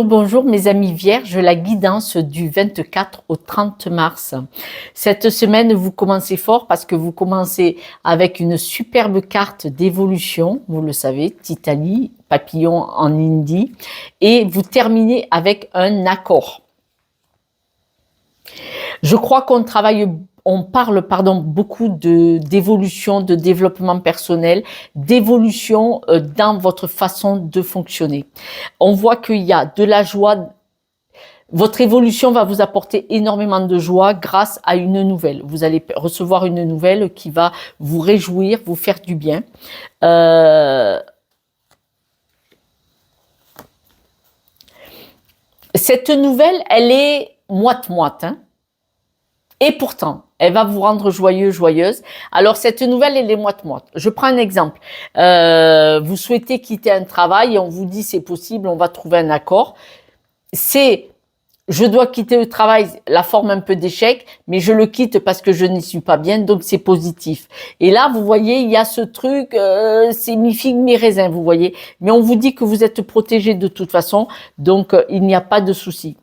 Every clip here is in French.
Bonjour mes amis vierges, la guidance du 24 au 30 mars. Cette semaine, vous commencez fort parce que vous commencez avec une superbe carte d'évolution, vous le savez, Titanie, papillon en hindi, et vous terminez avec un accord. Je crois on parle beaucoup d'évolution, de développement personnel, d'évolution dans votre façon de fonctionner. On voit qu'il y a de la joie. Votre évolution va vous apporter énormément de joie grâce à une nouvelle. Vous allez recevoir une nouvelle qui va vous réjouir, vous faire du bien. Cette nouvelle, elle est moite-moite, hein. Et pourtant, elle va vous rendre joyeux, joyeuse. Alors, cette nouvelle, elle est moite-moite. Je prends un exemple. Vous souhaitez quitter un travail et on vous dit c'est possible, on va trouver un accord. C'est je dois quitter le travail, la forme un peu d'échec, mais je le quitte parce que je n'y suis pas bien, donc c'est positif. Et là, vous voyez, il y a ce truc, c'est mi-figue, mi-raisin, vous voyez. Mais on vous dit que vous êtes protégé de toute façon, donc il n'y a pas de souci.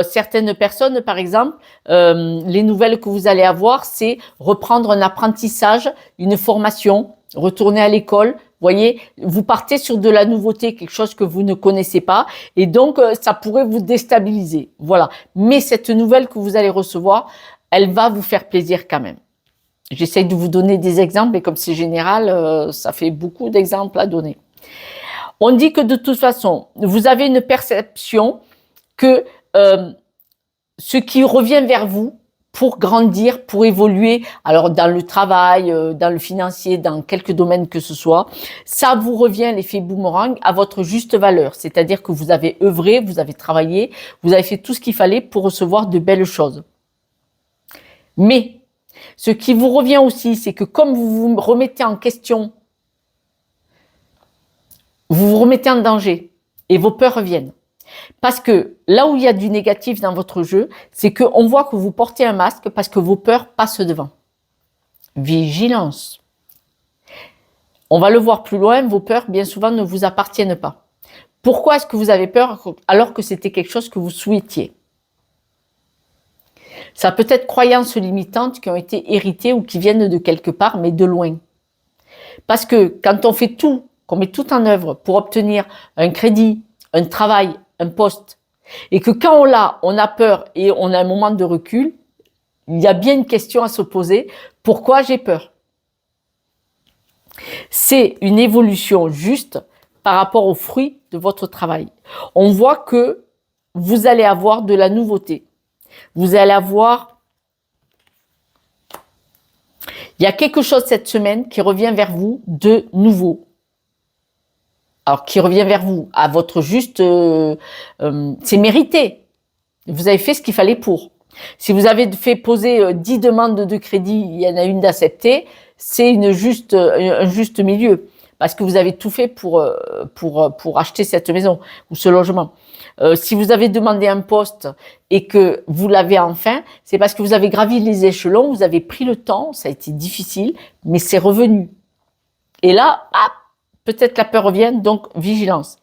Certaines personnes, par exemple, les nouvelles que vous allez avoir, c'est reprendre un apprentissage, une formation, retourner à l'école. Voyez, vous partez sur de la nouveauté, quelque chose que vous ne connaissez pas, et donc ça pourrait vous déstabiliser. Voilà. Mais cette nouvelle que vous allez recevoir, elle va vous faire plaisir quand même. J'essaie de vous donner des exemples, et comme c'est général, ça fait beaucoup d'exemples à donner. On dit que de toute façon, vous avez une perception que ce qui revient vers vous pour grandir, pour évoluer, alors dans le travail, dans le financier, dans quelques domaines que ce soit, ça vous revient, l'effet boomerang, à votre juste valeur. C'est-à-dire que vous avez œuvré, vous avez travaillé, vous avez fait tout ce qu'il fallait pour recevoir de belles choses. Mais ce qui vous revient aussi, c'est que comme vous vous remettez en question, vous vous remettez en danger et vos peurs reviennent. Parce que là où il y a du négatif dans votre jeu, c'est qu'on voit que vous portez un masque parce que vos peurs passent devant. Vigilance. On va le voir plus loin, vos peurs bien souvent ne vous appartiennent pas. Pourquoi est-ce que vous avez peur alors que c'était quelque chose que vous souhaitiez? Ça peut être croyances limitantes qui ont été héritées ou qui viennent de quelque part, mais de loin. Parce que quand on fait tout, qu'on met tout en œuvre pour obtenir un crédit, un travail, un poste, et que quand on l'a, on a peur et on a un moment de recul, il y a bien une question à se poser. Pourquoi j'ai peur? C'est une évolution juste par rapport aux fruits de votre travail. On voit que vous allez avoir de la nouveauté. Vous allez avoir... Il y a quelque chose cette semaine qui revient vers vous de nouveau. Alors, qui revient vers vous, à votre juste... c'est mérité. Vous avez fait ce qu'il fallait pour. Si vous avez fait poser 10 demandes de crédit, il y en a une d'acceptée, c'est un juste milieu. Parce que vous avez tout fait pour acheter cette maison ou ce logement. Si vous avez demandé un poste et que vous l'avez enfin, c'est parce que vous avez gravi les échelons, vous avez pris le temps, ça a été difficile, mais c'est revenu. Et là, hop, peut-être la peur revient, donc vigilance.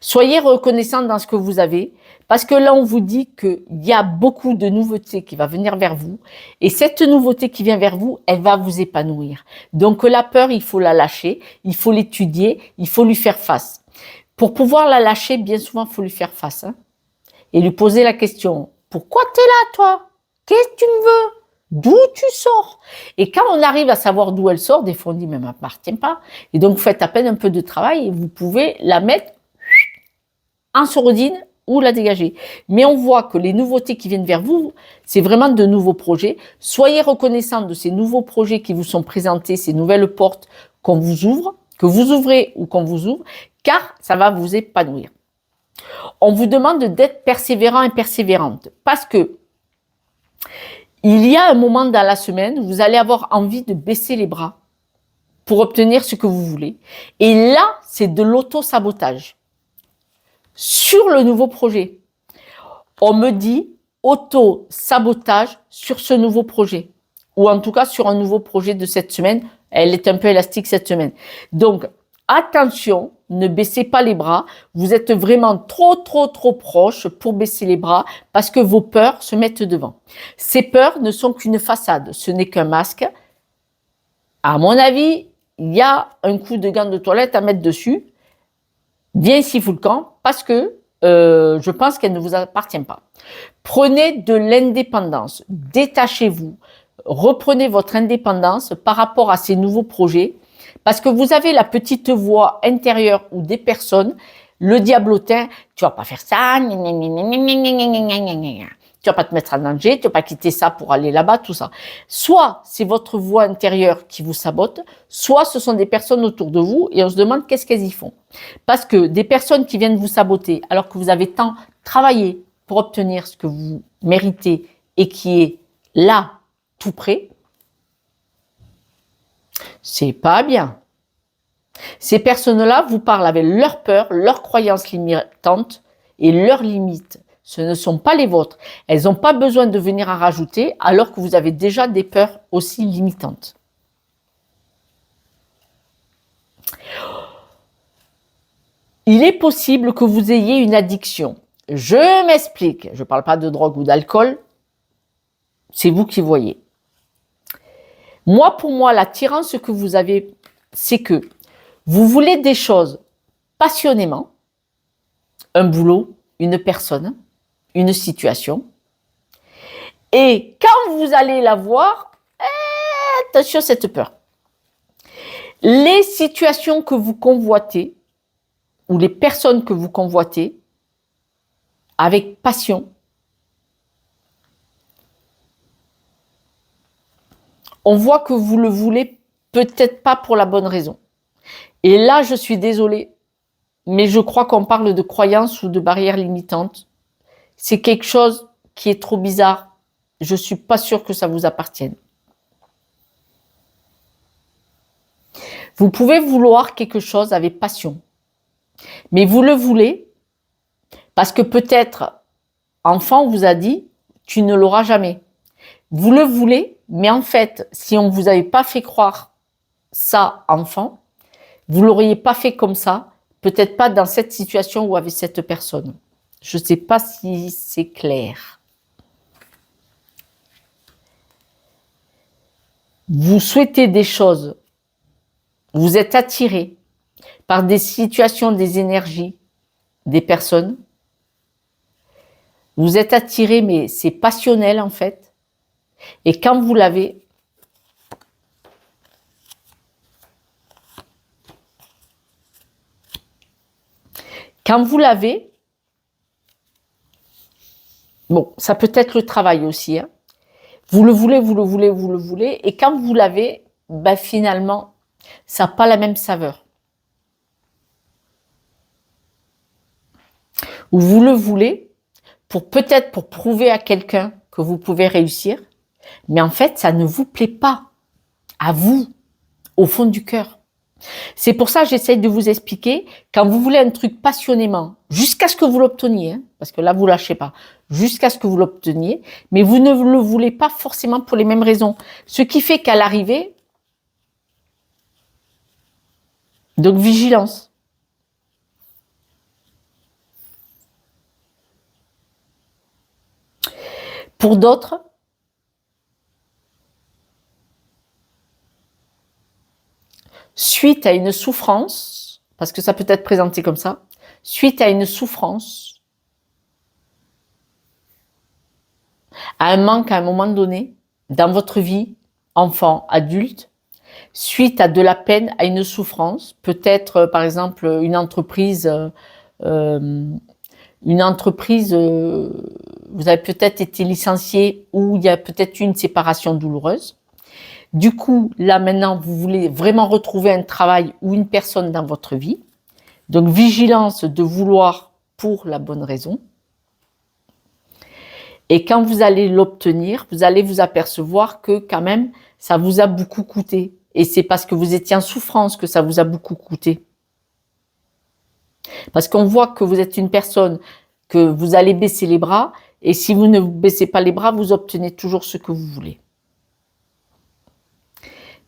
Soyez reconnaissant dans ce que vous avez, parce que là, on vous dit qu'il y a beaucoup de nouveautés qui va venir vers vous, et cette nouveauté qui vient vers vous, elle va vous épanouir. Donc la peur, il faut la lâcher, il faut l'étudier, il faut lui faire face. Pour pouvoir la lâcher, bien souvent, il faut lui faire face, hein, et lui poser la question, pourquoi tu es là, toi? Qu'est-ce que tu me veux? D'où tu sors? Et quand on arrive à savoir d'où elle sort, des fois on dit, mais elle ne m'appartient pas. Et donc, vous faites à peine un peu de travail et vous pouvez la mettre en sourdine ou la dégager. Mais on voit que les nouveautés qui viennent vers vous, c'est vraiment de nouveaux projets. Soyez reconnaissant de ces nouveaux projets qui vous sont présentés, ces nouvelles portes qu'on vous ouvre, que vous ouvrez ou qu'on vous ouvre, car ça va vous épanouir. On vous demande d'être persévérant et persévérante parce que il y a un moment dans la semaine où vous allez avoir envie de baisser les bras pour obtenir ce que vous voulez. Et là, c'est de l'auto-sabotage. Sur le nouveau projet, on me dit auto-sabotage sur ce nouveau projet. Ou en tout cas sur un nouveau projet de cette semaine. Elle est un peu élastique cette semaine. Donc, attention, ne baissez pas les bras. Vous êtes vraiment trop proche pour baisser les bras parce que vos peurs se mettent devant. Ces peurs ne sont qu'une façade, ce n'est qu'un masque. À mon avis, il y a un coup de gant de toilette à mettre dessus. Viens ici, fous le camp, parce que je pense qu'elle ne vous appartient pas. Prenez de l'indépendance, détachez-vous, reprenez votre indépendance par rapport à ces nouveaux projets, parce que vous avez la petite voix intérieure ou des personnes, le diablotin, tu vas pas faire ça, tu vas pas te mettre en danger, tu vas pas quitter ça pour aller là-bas, tout ça. Soit c'est votre voix intérieure qui vous sabote, soit ce sont des personnes autour de vous et on se demande qu'est-ce qu'elles y font. Parce que des personnes qui viennent vous saboter alors que vous avez tant travaillé pour obtenir ce que vous méritez et qui est là, tout près, c'est pas bien. Ces personnes-là vous parlent avec leurs peurs, leurs croyances limitantes et leurs limites. Ce ne sont pas les vôtres. Elles n'ont pas besoin de venir en rajouter alors que vous avez déjà des peurs aussi limitantes. Il est possible que vous ayez une addiction. Je m'explique. Je ne parle pas de drogue ou d'alcool. C'est vous qui voyez. Moi, pour moi, l'attirance que vous avez, c'est que vous voulez des choses passionnément, un boulot, une personne, une situation. Et quand vous allez la voir, attention cette peur. Les situations que vous convoitez, ou les personnes que vous convoitez, avec passion, on voit que vous le voulez peut-être pas pour la bonne raison. Et là, je suis désolée, mais je crois qu'on parle de croyances ou de barrières limitantes. C'est quelque chose qui est trop bizarre. Je ne suis pas sûre que ça vous appartienne. Vous pouvez vouloir quelque chose avec passion, mais vous le voulez parce que peut-être, enfant, on vous a dit, tu ne l'auras jamais. Vous le voulez, mais en fait, si on ne vous avait pas fait croire ça, enfant, vous ne l'auriez pas fait comme ça, peut-être pas dans cette situation ou avec cette personne. Je ne sais pas si c'est clair. Vous souhaitez des choses, vous êtes attiré par des situations, des énergies, des personnes. Vous êtes attiré, mais c'est passionnel en fait. Et quand vous l'avez, bon, ça peut être le travail aussi, hein. Vous le voulez, vous le voulez, vous le voulez, et quand vous l'avez, ben finalement, ça n'a pas la même saveur. Ou vous le voulez peut-être pour prouver à quelqu'un que vous pouvez réussir, mais en fait, ça ne vous plaît pas à vous, au fond du cœur. C'est pour ça que j'essaye de vous expliquer, quand vous voulez un truc passionnément, jusqu'à ce que vous l'obteniez, hein, parce que là, vous lâchez pas, jusqu'à ce que vous l'obteniez, mais vous ne le voulez pas forcément pour les mêmes raisons. Ce qui fait qu'à l'arrivée, donc vigilance. Pour d'autres, suite à une souffrance, parce que ça peut être présenté comme ça, suite à une souffrance, à un manque à un moment donné, dans votre vie, enfant, adulte, suite à de la peine, à une souffrance, peut-être par exemple une entreprise, vous avez peut-être été licencié ou il y a peut-être eu une séparation douloureuse. Du coup, là maintenant, vous voulez vraiment retrouver un travail ou une personne dans votre vie. Donc, vigilance de vouloir pour la bonne raison. Et quand vous allez l'obtenir, vous allez vous apercevoir que quand même, ça vous a beaucoup coûté. Et c'est parce que vous étiez en souffrance que ça vous a beaucoup coûté. Parce qu'on voit que vous êtes une personne, que vous allez baisser les bras. Et si vous ne baissez pas les bras, vous obtenez toujours ce que vous voulez.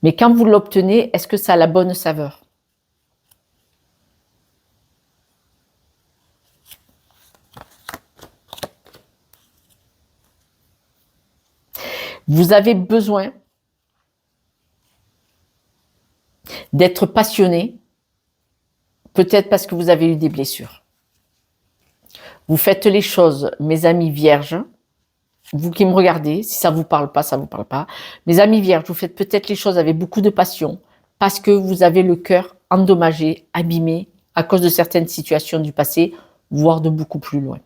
Mais quand vous l'obtenez, est-ce que ça a la bonne saveur? Vous avez besoin d'être passionné, peut-être parce que vous avez eu des blessures. Vous faites les choses, mes amis vierges, vous qui me regardez, si ça vous parle pas, ça vous parle pas. Mes amis vierges, vous faites peut-être les choses avec beaucoup de passion, parce que vous avez le cœur endommagé, abîmé, à cause de certaines situations du passé, voire de beaucoup plus loin.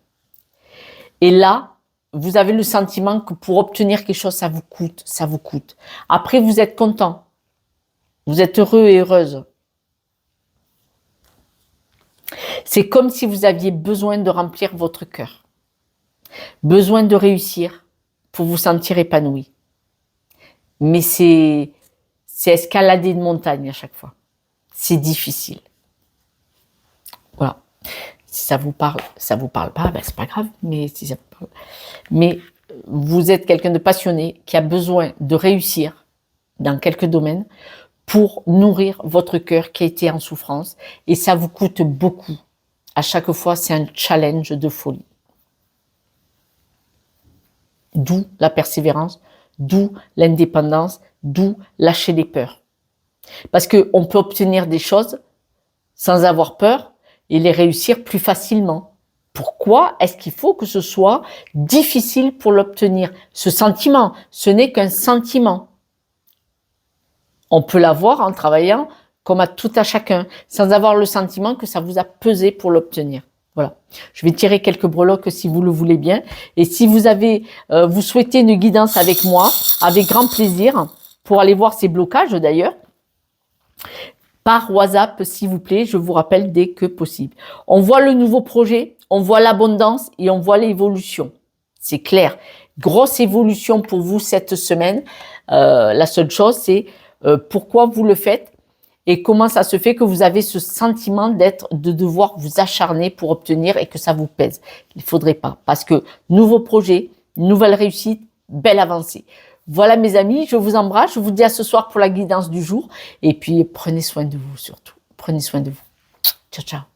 Et là, vous avez le sentiment que pour obtenir quelque chose, ça vous coûte, ça vous coûte. Après, vous êtes content. Vous êtes heureux et heureuse. C'est comme si vous aviez besoin de remplir votre cœur. Besoin de réussir pour vous sentir épanoui. Mais c'est escalader une montagne à chaque fois. C'est difficile. Voilà. Si ça vous parle pas, ben c'est pas grave. Mais si ça vous parle. Mais vous êtes quelqu'un de passionné qui a besoin de réussir dans quelques domaines pour nourrir votre cœur qui a été en souffrance. Et ça vous coûte beaucoup. À chaque fois, c'est un challenge de folie. D'où la persévérance, d'où l'indépendance, d'où lâcher les peurs. Parce qu'on peut obtenir des choses sans avoir peur et les réussir plus facilement. Pourquoi est-ce qu'il faut que ce soit difficile pour l'obtenir? Ce sentiment, ce n'est qu'un sentiment. On peut l'avoir en travaillant comme à tout à chacun, sans avoir le sentiment que ça vous a pesé pour l'obtenir. Voilà. Je vais tirer quelques breloques si vous le voulez bien. Et si vous avez, vous souhaitez une guidance avec moi, avec grand plaisir, pour aller voir ces blocages d'ailleurs, par WhatsApp, s'il vous plaît, je vous rappelle dès que possible. On voit le nouveau projet, on voit l'abondance et on voit l'évolution. C'est clair. Grosse évolution pour vous cette semaine. La seule chose, c'est pourquoi vous le faites et comment ça se fait que vous avez ce sentiment de devoir vous acharner pour obtenir et que ça vous pèse. Il faudrait pas, parce que nouveau projet, nouvelle réussite, belle avancée. Voilà mes amis, je vous embrasse, je vous dis à ce soir pour la guidance du jour et puis prenez soin de vous surtout. Prenez soin de vous. Ciao, ciao.